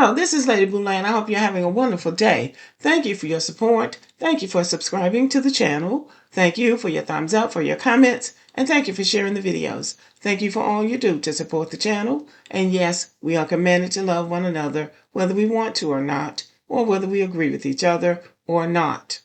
Hello, this is Lady Boulay, and I hope you're having a wonderful day. Thank you for your support. Thank you for subscribing to the channel. Thank you for your thumbs up, for your comments, and thank you for sharing the videos. Thank you for all you do to support the channel. And yes, we are commanded to love one another, whether we want to or not, or whether we agree with each other or not.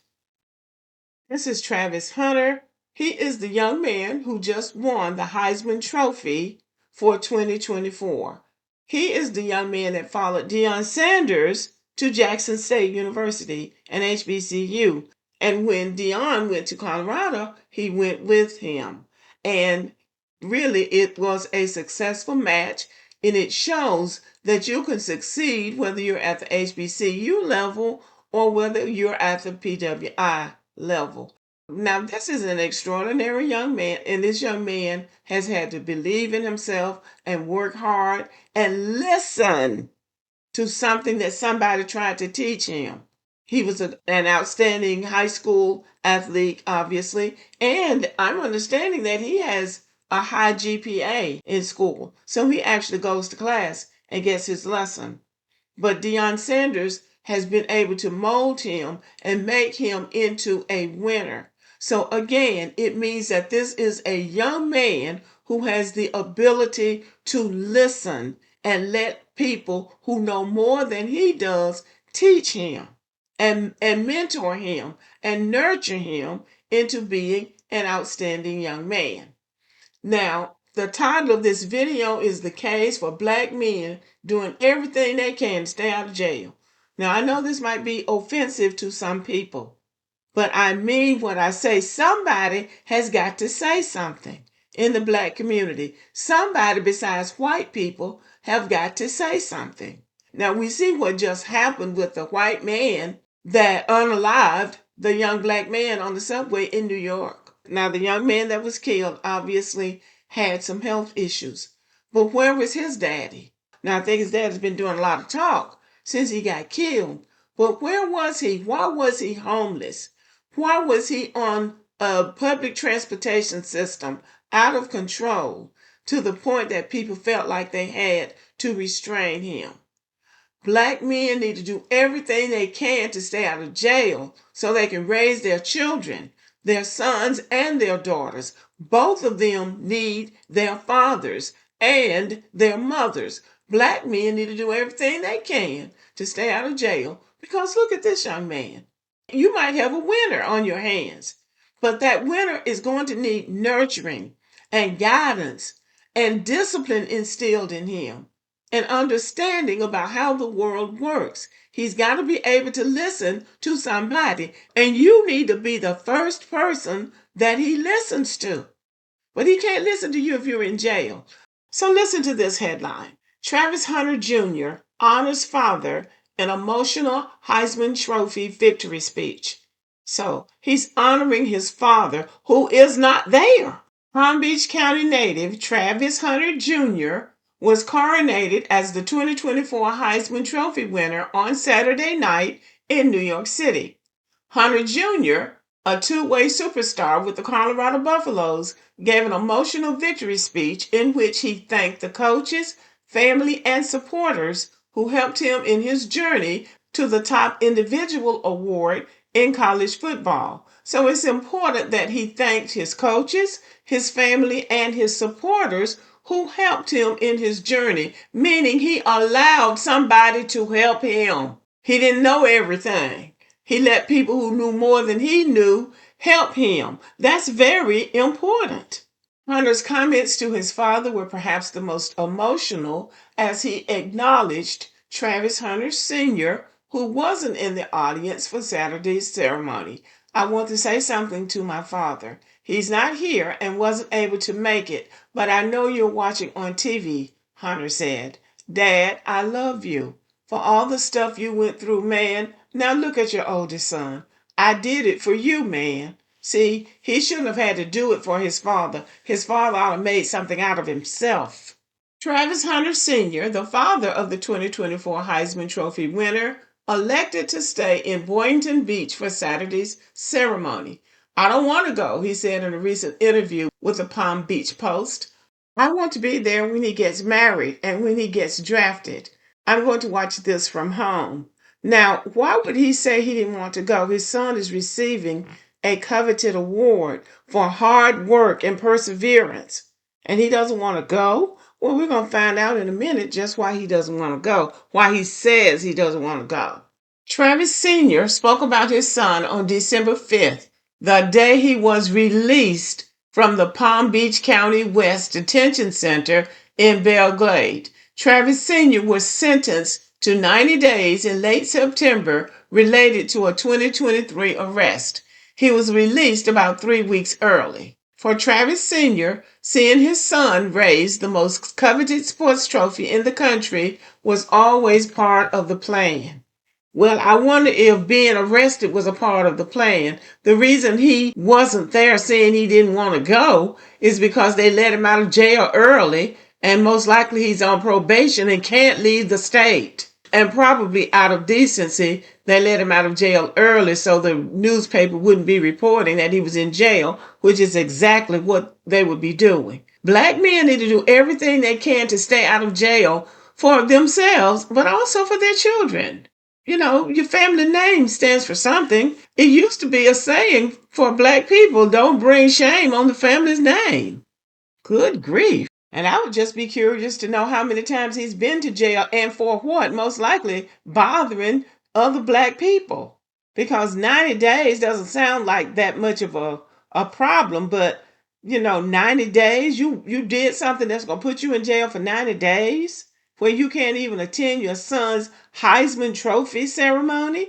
This is Travis Hunter. He is the young man who just won the Heisman Trophy for 2024. He is the young man that followed Deion Sanders to Jackson State University and HBCU. And when Deion went to Colorado, he went with him. And really, it was a successful match. And it shows that you can succeed whether you're at the HBCU level or whether you're at the PWI level. Now, this is an extraordinary young man, and this young man has had to believe in himself and work hard and listen to something that somebody tried to teach him. He was an outstanding high school athlete, obviously, and I'm understanding that he has a high GPA in school. So he actually goes to class and gets his lesson. But Deion Sanders has been able to mold him and make him into a winner. So again, it means that this is a young man who has the ability to listen and let people who know more than he does teach him and mentor him and nurture him into being an outstanding young man. Now, the title of this video is The Case for Black Men Doing Everything They Can to Stay Out of Jail. Now, I know this might be offensive to some people, but I mean what I say. Somebody has got to say something in the black community. Somebody besides white people have got to say something. Now, we see what just happened with the white man that unalived the young black man on the subway in New York. Now, the young man that was killed obviously had some health issues. But where was his daddy? Now, I think his dad has been doing a lot of talk since he got killed. But where was he? Why was he homeless? Why was he on a public transportation system out of control to the point that people felt like they had to restrain him? Black men need to do everything they can to stay out of jail so they can raise their children, their sons and their daughters. Both of them need their fathers and their mothers. Black men need to do everything they can to stay out of jail because look at this young man. You might have a winner on your hands, but that winner is going to need nurturing and guidance and discipline instilled in him and understanding about how the world works. He's got to be able to listen to somebody, and you need to be the first person that he listens to. But he can't listen to you if you're in jail. So listen to this headline. Travis Hunter Jr. honors father in emotional Heisman Trophy victory speech. So he's honoring his father who is not there. Palm Beach County native Travis Hunter Jr. was coronated as the 2024 Heisman Trophy winner on Saturday night in New York City. Hunter Jr., a two-way superstar with the Colorado Buffaloes, gave an emotional victory speech in which he thanked the coaches, family, and supporters who helped him in his journey to the top individual award in college football. So it's important that he thanked his coaches, his family, and his supporters who helped him in his journey, meaning he allowed somebody to help him. He didn't know everything. He let people who knew more than he knew help him. That's very important. Hunter's comments to his father were perhaps the most emotional as he acknowledged Travis Hunter Sr., who wasn't in the audience for Saturday's ceremony. I want to say something to my father. He's not here and wasn't able to make it, but I know you're watching on TV, Hunter said. Dad, I love you. For all the stuff you went through, man. Now look at your oldest son. I did it for you, man. See, he shouldn't have had to do it for his father. His father ought to have made something out of himself. Travis Hunter Sr., the father of the 2024 Heisman Trophy winner, elected to stay in Boynton Beach for Saturday's ceremony. I don't want to go, he said in a recent interview with the Palm Beach Post. I want to be there when he gets married and when he gets drafted. I'm going to watch this from home. Now, why would he say he didn't want to go? His son is receiving a coveted award for hard work and perseverance, and he doesn't want to go? Well, we're going to find out in a minute just why he doesn't want to go, why he says he doesn't want to go. Travis Sr. spoke about his son on December 5th, the day he was released from the Palm Beach County West Detention Center in Belle Glade. Travis Sr. was sentenced to 90 days in late September related to a 2023 arrest. He was released about 3 weeks early. For Travis Sr., seeing his son raise the most coveted sports trophy in the country was always part of the plan. Well, I wonder if being arrested was a part of the plan. The reason he wasn't there saying he didn't want to go is because they let him out of jail early, and most likely he's on probation and can't leave the state. And probably out of decency, they let him out of jail early so the newspaper wouldn't be reporting that he was in jail, which is exactly what they would be doing. Black men need to do everything they can to stay out of jail for themselves, but also for their children. You know, your family name stands for something. It used to be a saying for black people, don't bring shame on the family's name. Good grief. And I would just be curious to know how many times he's been to jail and for what, most likely bothering other black people. Because 90 days doesn't sound like that much of a problem, but 90 days, you did something that's gonna put you in jail for 90 days where you can't even attend your son's Heisman Trophy ceremony.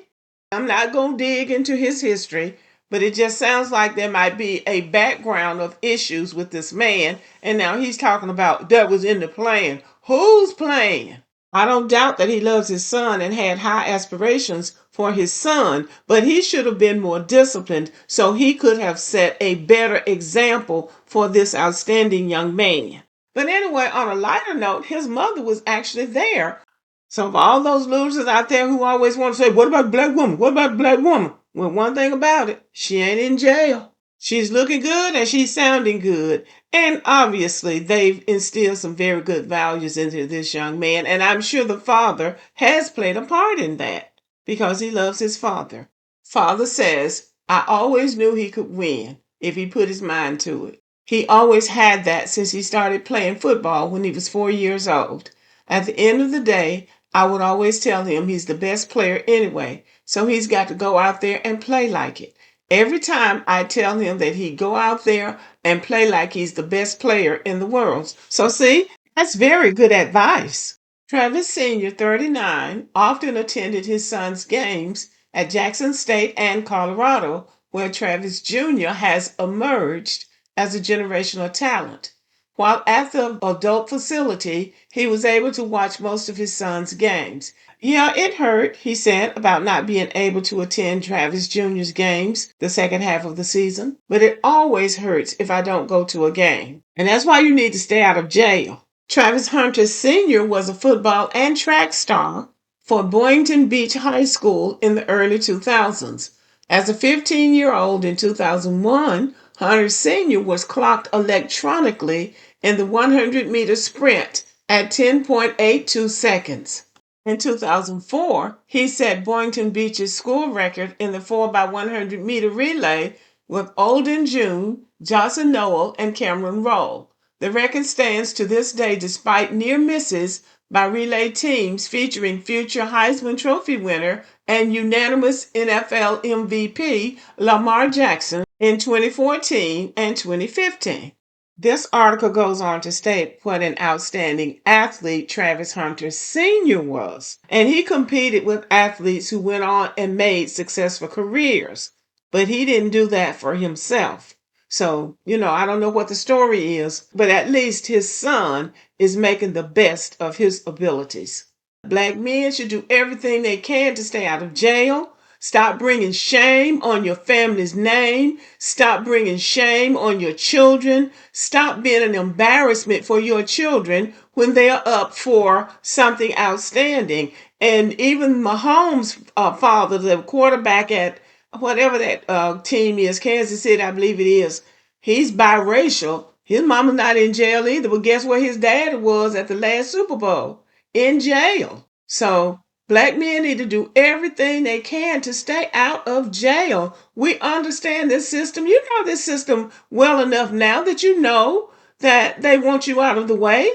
I'm not gonna dig into his history, but it just sounds like there might be a background of issues with this man. And now he's talking about that was in the plan. Whose plan? I don't doubt that he loves his son and had high aspirations for his son, but he should have been more disciplined so he could have set a better example for this outstanding young man. But anyway, on a lighter note, his mother was actually there. So for all those losers out there who always want to say, what about black woman? What about black woman? Well, one thing about it, she ain't in jail. She's looking good and she's sounding good. And obviously, they've instilled some very good values into this young man. And I'm sure the father has played a part in that because he loves his father. Father says, I always knew he could win if he put his mind to it. He always had that since he started playing football when he was 4 years old. At the end of the day, I would always tell him he's the best player anyway, so he's got to go out there and play like it. Every time I tell him that he go out there and play like he's the best player in the world. So see, that's very good advice. Travis Sr., 39, often attended his son's games at Jackson State and Colorado, where Travis Jr. has emerged as a generational talent. While at the adult facility, he was able to watch most of his son's games. Yeah, it hurt, he said, about not being able to attend Travis Jr.'s games the second half of the season. But it always hurts if I don't go to a game. And that's why you need to stay out of jail. Travis Hunter Sr. was a football and track star for Boynton Beach High School in the early 2000s. As a 15-year-old in 2001, Hunter Sr. was clocked electronically in the 100-meter sprint at 10.82 seconds. In 2004, he set Boynton Beach's school record in the 4x100-meter relay with Olden June, Johnson Noel, and Cameron Roll. The record stands to this day despite near misses by relay teams featuring future Heisman Trophy winner and unanimous NFL MVP Lamar Jackson in 2014 and 2015. This article goes on to state what an outstanding athlete Travis Hunter Sr. was. And he competed with athletes who went on and made successful careers. But he didn't do that for himself. So, I don't know what the story is, but at least his son is making the best of his abilities. Black men should do everything they can to stay out of jail. Stop bringing shame on your family's name. Stop bringing shame on your children. Stop being an embarrassment for your children when they are up for something outstanding. And even Mahomes' father, the quarterback at whatever that team is, Kansas City, I believe it is, he's biracial. His mama's not in jail either, but guess where his dad was at the last Super Bowl? In jail. So black men need to do everything they can to stay out of jail. We understand this system. You know this system well enough now that you know that they want you out of the way.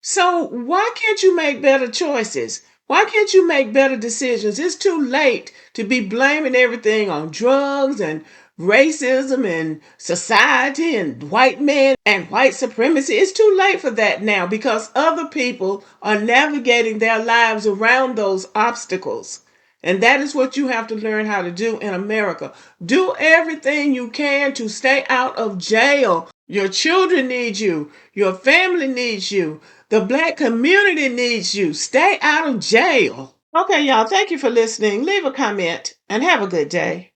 So why can't you make better choices? Why can't you make better decisions? It's too late to be blaming everything on drugs and racism and society and white men and white supremacy. It's too late for that now because other people are navigating their lives around those obstacles. And that is what you have to learn how to do in America. Do everything you can to stay out of jail. Your children need you. Your family needs you. The black community needs you. Stay out of jail. Okay, y'all, thank you for listening. Leave a comment and have a good day.